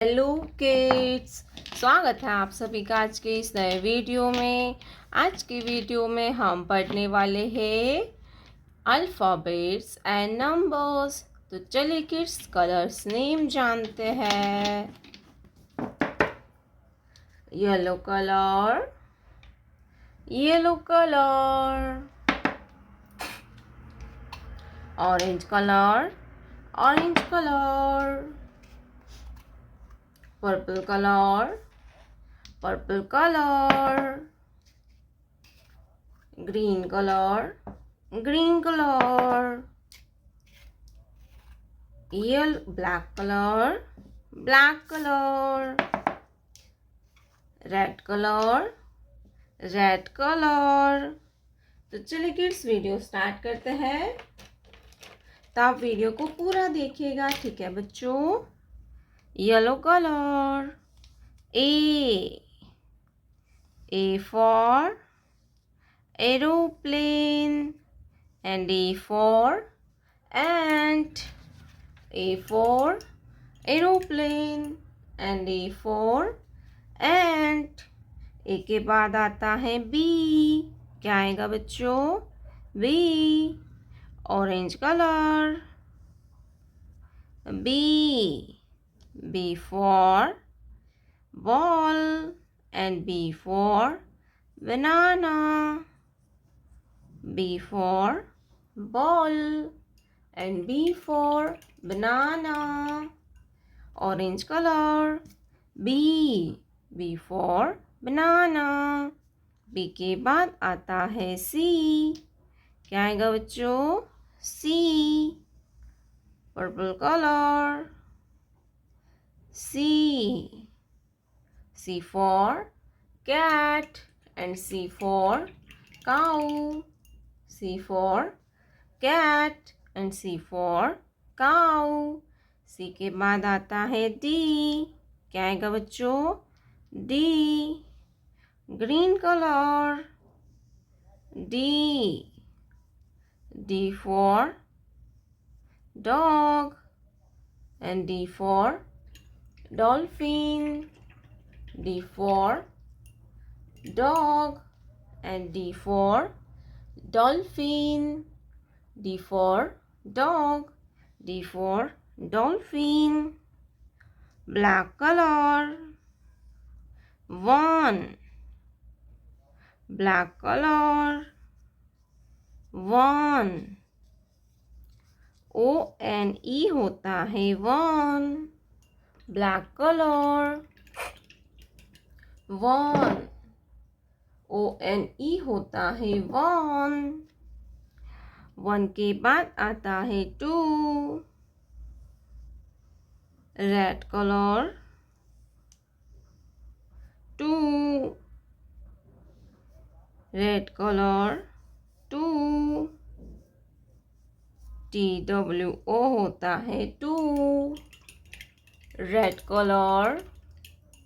Hello kids, स्वागत है आप सभी का आज के इस नए वीडियो में। आज की वीडियो में हम पढ़ने वाले हैं अल्फ़ाबेट्स एंड नंबर्स। तो चलिए किड्स कलर्स नेम जानते हैं। Yellow colour, yellow colour. Orange colour, orange colour. Purple colour, purple colour. Green colour, green color. Yellow, black color, black color. Red color, red color. तो चलिए kids video start करते हैं। तो आप video को पूरा देखिएगा, ठीक है बच्चों। Yellow colour, A for aeroplane and A for ant. A for aeroplane and A for ant. A के बाद आता है बी। क्या आएगा बच्चों? B. Orange colour, B. B for ball and B for banana. B for ball and B for banana. Orange color, B. B for banana. B के बाद आता है C. क्या आएगा बच्चों? C. Purple color, C. C for cat and C for cow. C for cat and C for cow. C के बाद आता है D. क्या आएगा बच्चों? D. Green colour, D. D for dog and D for dolphin. D for dog and D for dolphin. D for dog, D for dolphin. Black color, 1. Black color, 1. O-N-E होता है 1. Black color, 1. O-N-E होता है 1. 1 के बाद आता है 2. Red colour, 2. Red colour, 2. TWO होता है 2. Red colour,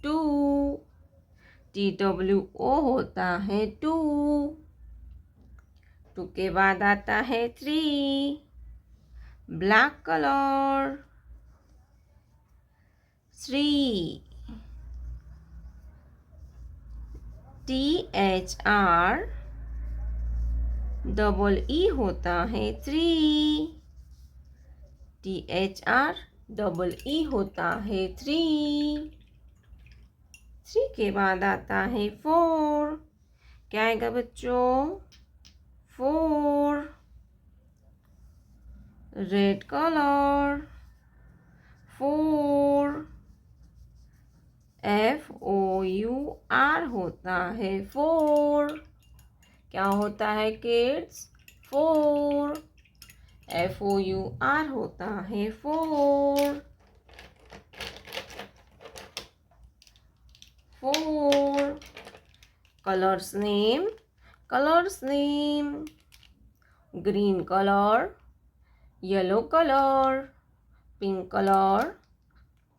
2. TWO होता है 2. 2 के बाद आता है 3. Black colour, 3. THR double E होता है 3. THR डबल E होता है 3. 3 के बाद आता है 4. क्या आएगा बच्चों? 4. Red colour, 4. FOUR होता है 4. क्या होता है किड्स? 4. FOUR होता है 4. 4. Colours name, colours name. Green colour, yellow colour, pink colour,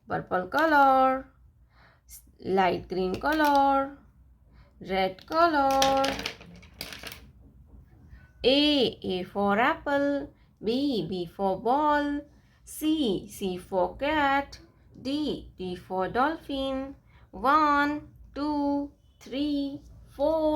purple colour, light green colour, red colour. A for apple, B for ball, C for cat, D. D for dolphin. 1, 2, 3, 4.